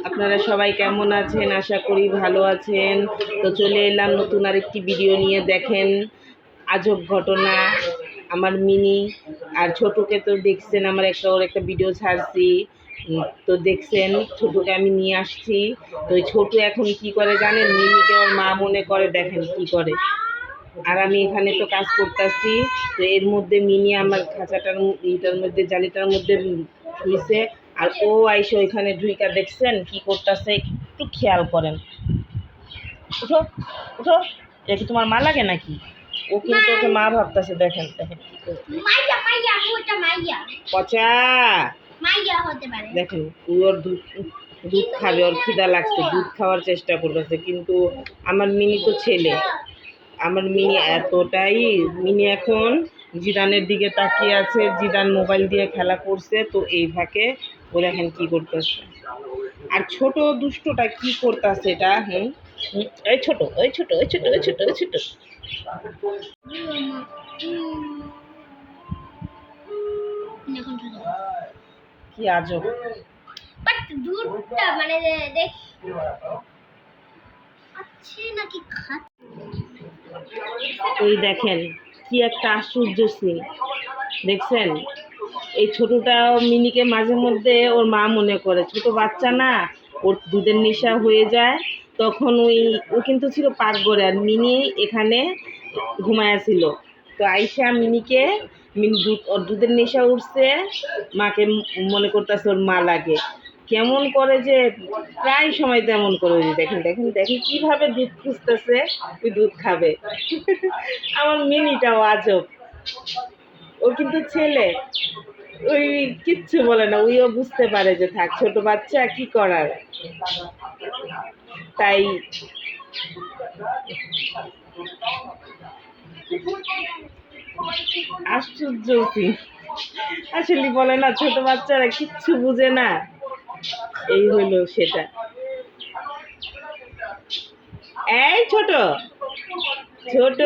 আপনারা সবাই কেমন আছেন? আশা করি ভালো আছেন। তো চলে এলাম নতুন আরেকটি ভিডিও নিয়ে। দেখেন আজব ঘটনা। আমার মিনি আর ছোটকে তো দেখছেন, আমার ওর একটা ভিডিও ছাড়ছি। তো দেখছেন ছোটকে আমি নিয়ে আসছি। তো ওই ছোট এখন কি করে জানেন? মিনিকে ওর মা মনে করে, দেখেন কি করে। আর আমি এখানে তো কাজ করতেছি। তো এর মধ্যে মিনি আমার খাঁচাটার ইটার মধ্যে, জালিটার মধ্যে শুয়েছে। আর ও আইসে ওইখানে ঢুইকা, দেখছেন কি করতেছে? একটু খেয়াল করেন। উঠো, উঠো। এটা কি তোমার মা লাগে নাকি? ও কিন্তু ওকে মা ভাবতেছে। দেখেন দেখেন কি করছে। পচা দেখেন, ওর দুধ দুধ খাবে, ওর খিদা লাগছে, দুধ খাওয়ার চেষ্টা করতেছে। কিন্তু আমার মিনি তো ছেলে, আমার মিনি এতটাই, মিনি এখন জিদানের দিকে তাকিয়ে আছে। জিদান মোবাইল দিয়ে খেলা করছে, তো এই ফাঁকে ও দেখেন কি করতেছে। আর ছোট দুষ্টটা কি করতেছে এটা? এই ছোট, ওই ছোট, ওই ছোট, ওই ছোট, ওই ছোট। কি আজব! দুধটা মানে দেখ নাকি ওই দেখেন কি একটা আশ্চর্য সিন দেখছেন। এই ছোটটা মিনিকে মাঝে মধ্যে ওর মা মনে করে। ছোট বাচ্চা না, ওর দুধের নেশা হয়ে যায়। তখন ও কিন্তু ছিল পাকঘরে, আর মিনি এখানে ঘুমায়াছিল। তো আইসা মিনিকে, মিনি ওর দুধের নেশা উঠছে, মাকে মনে করতেছে ওর মা লাগে। কেমন করে যে প্রায় সময় তেমন করে। দেখেন দেখেন দেখেন কিভাবে দুধ খুঁজতেছে, ওই দুধ খাবে। আমার মিনিটাও আজব। ও কিন্তু ছেলে, ওই কিচ্ছু বলে না। ওইও বুঝতে পারে যে থাক, ছোট বাচ্চা, কি করার। তাই আশ্চর্য কি আসলে বলে না, ছোট বাচ্চারা কিচ্ছু বুঝে না। এই হলো সেটা। এই ছোট, ছোট,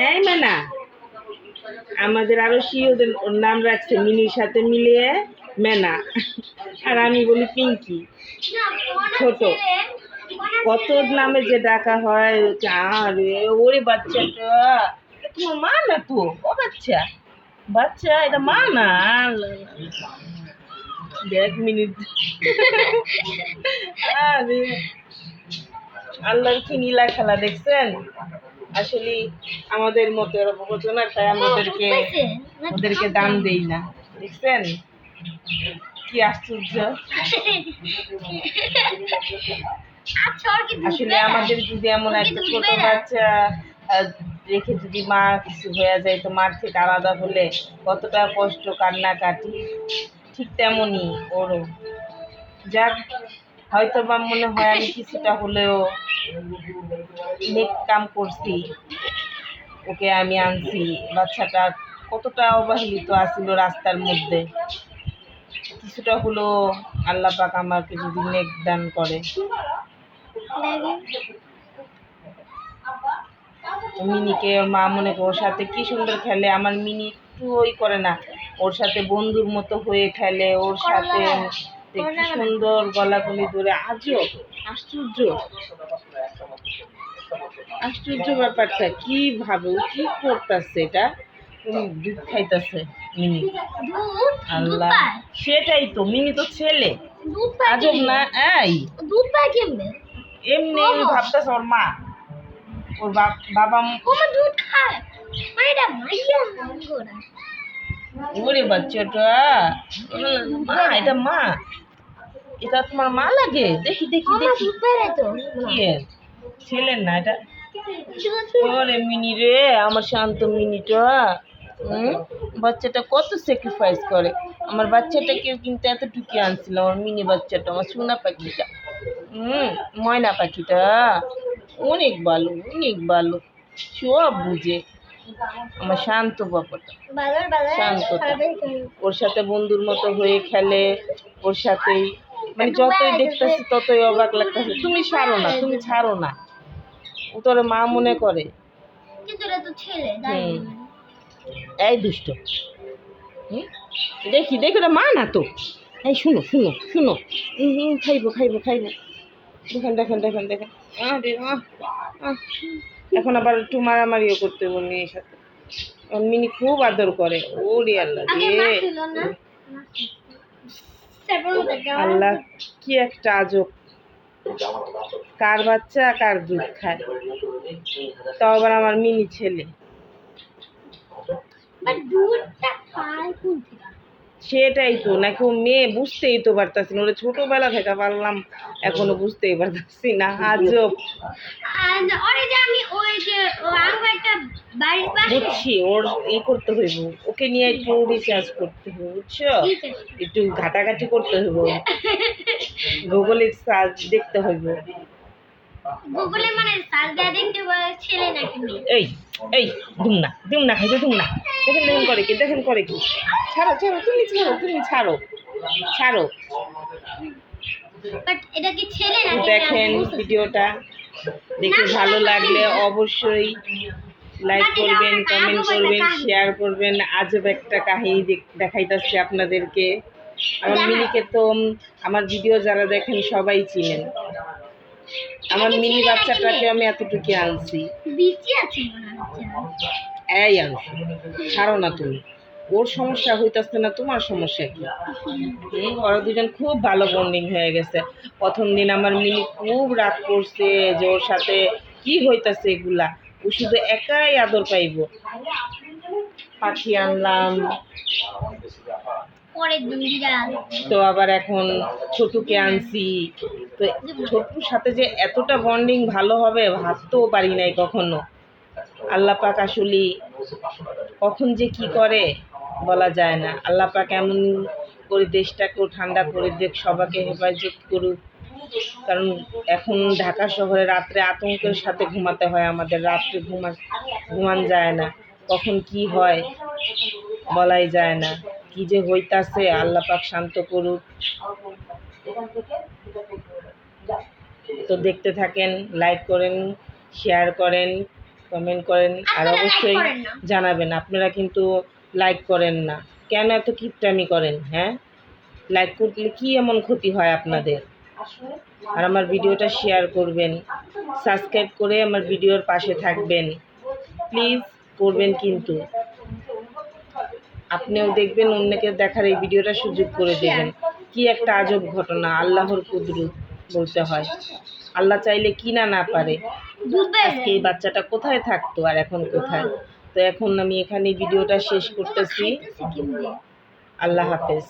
এই মানা। আমাদের আরো ওদের ওর নাম রাখছে মিনির সাথে মিলিয়ে মেনা। আর আমি বলি পিঙ্কি। ছোট কত নামে যে ডাকা হয়। আরে ওরে বাচ্চাটা, তোমার মা না তো? ও বাচ্চা, বাচ্চা এটা মা না। দেখ মিনিট। আরে আল্লাহর কি নীলা খেলা দেখছেন। আসলে আমাদের মতো এরকম হতো না, তাই আমি ওদেরকে দাম দেই না। দেখছেন কি আশ্চর্য। আসলে আমাদের যদি এমন একটা ছোট বাচ্চা রেখে যদি মা কিছু হয়ে যায়, তো মার থেকে আলাদা হলে কতটা কষ্ট, কান্নাকাটি। ঠিক তেমনই ওরও। যাক, হয়তো বা মনে হয় আমি কিছুটা হলেও নেক কাম করছি। ওকে আমি আনছি। বাচ্চাটা কতটা অবহেলিত আছিল রাস্তার মধ্যে। কিছুটা হলো আল্লাহ পাক আমাকে যদি নেক দান করে। মিনিকে ওর মা মনে করে, ওর সাথে কি সুন্দর খেলে। আমার মিনি একটু ওই করে না, ওর সাথে বন্ধুর মতো হয়ে খেলে। ওর সাথে কি সুন্দর গলাগলি ধরে। আজব, আশ্চর্য, আশ্চর্য ব্যাপারটা। কি ভাবে ও কি করতেছে এটা? দুধ খাইতেছে মিনি। আল্লাহ, সেটাই তো, মিনি তো ছেলে। আজব না? এই দুধ পায় কেমনে? এমনি ভাবতেছে ওর মা, ওর বাবা দুধ খায়। এটা মাইয়া ওরে বাচ্চাটা, মা, এটা মা, এটা তোমার মা লাগে? দেখি দেখি দেখি। কি ছেলের না এটা? ওরে মিনি রে, আমার শান্ত মিনিটা। বাচ্চাটা কত স্যাক্রিফাইস করে। আমার বাচ্চাটাকেও কিন্তু এতটুকু আনছিলাম, আমার মিনি বাচ্চাটা, আমার সোনা পাখিটা। ময়না পাখিটা অনেক ভালো, অনেক ভালো, সব বুঝে। আমার শান্ত বাবাটা, শান্তটা। ওর সাথে বন্ধুর মতো হয়ে খেলে, ওর সাথেই মানে যতই দেখতেছি ততই অবাক লাগতেছে। তুমি ছাড়ো না, তুমি ছাড়ো না। ও তোর মা মনে করে। এই দুষ্ট। দেখি দেখি, ওটা মা না তো। এই শুনো শুনো শুনো, খাইবো খাইবো খাইবো। দেখেন দেখেন দেখেন দেখেন, আরে এখন আবার একটু মারামারিও করতে হবে মেয়ের সাথে। মিনি খুব আদর করে। ওরে আল্লাহ রে, আল্লাহ কি একটা আজব, কার বাচ্চা কার দুধ খায়। তাও আবার আমার মিনি ছেলে। সেটাই তো, নাকি ও মেয়ে বুঝতেই তো পারতাছি না, ওরা ছোটবেলা থেকে পারলাম, এখনো বুঝতেই পারতাছি না। আজব। বুঝছি, ওর করতে হইব, ওকে নিয়ে একটু রিসার্চ করতে হবে, বুঝছো, একটু ঘাটাঘাটি করতে হইব, গুগলে সার্চ দেখতে হইব। গুগলে মানে সার্চ দিয়ে দেখতে ছেলে নাকি মেয়ে। এই এই দুম না খাইবে, দুম না। দেখেন দেখেন করে কি, দেখেন করে কি। ছাড়ো ছাড়ো, তুমি ছাড়ো, তুমি ছাড়ো ছাড়ো। বাট এটা কি ছেলে নাকি? দেখেন ভিডিওটা দেখে ভালো লাগলে অবশ্যই লাইক করবেন, কমেন্ট করবেন, শেয়ার করবেন। আজব একটা কাহিনী দেখাইতেছি আপনাদেরকে। আমার মিনিকে তো আমার ভিডিও যারা দেখেন সবাই চিনেন। আমার মিনি বাচ্চাটাকে আমি এতটুকু আনছি, এই আনছি, ছাড়ো না তুমি। ওর সমস্যা হইতেছে না, তোমার সমস্যা কি? ওরা দুজন খুব ভালো বন্ডিং হয়ে গেছে। প্রথম দিন আমার মিনি খুব রাগ করছে যে ওর সাথে কি হইতাছে এগুলা, ও শুধু একাই আদর পাইব। পাখি আনলাম, তো আবার এখন ছোটুকে আনছি। তো ছোটুর সাথে যে এতটা বন্ডিং ভালো হবে ভাবতেও পারি নাই কখনো। আল্লাহ পাক আসলে কখন যে কি করে বলা যায় না। আল্লাহ পাক এমন করে দেশটাকেও ঠান্ডা করে দেখ, সবাইকে হেফাজত করুক। কারণ এখন ঢাকা শহরে রাত্রে আতঙ্কের সাথে ঘুমাতে হয় আমাদের, রাত্রে ঘুমান যায় না, কখন কি হয় বলাই যায় না। কি যে হইতাছে, আল্লাহ পাক শান্ত করুক। তো দেখতে থাকেন, লাইক করেন, শেয়ার করেন, কমেন্ট করেন, আর অবশ্যই জানাবেন। আপনারা কিন্তু লাইক করেন না কেন, এত কিপটামি করেন? হ্যাঁ, লাইক করলে কি এমন ক্ষতি হয় আপনাদের? আর আমার ভিডিওটা শেয়ার করবেন, সাবস্ক্রাইব করে আমার ভিডিওর পাশে থাকবেন, প্লিজ করবেন। কিন্তু আপনিও দেখবেন, অন্যকে দেখার এই ভিডিওটা সুযোগ করে দেবেন। কি একটা আজব ঘটনা, আল্লাহর কুদরত বলতে হয়। আল্লাহ চাইলে কি না না পারে। আজকে এই বাচ্চাটা কোথায় থাকতো আর এখন কোথায়। তো এখন আমি এখানে ভিডিওটা শেষ করতেছি। আল্লাহ হাফেজ।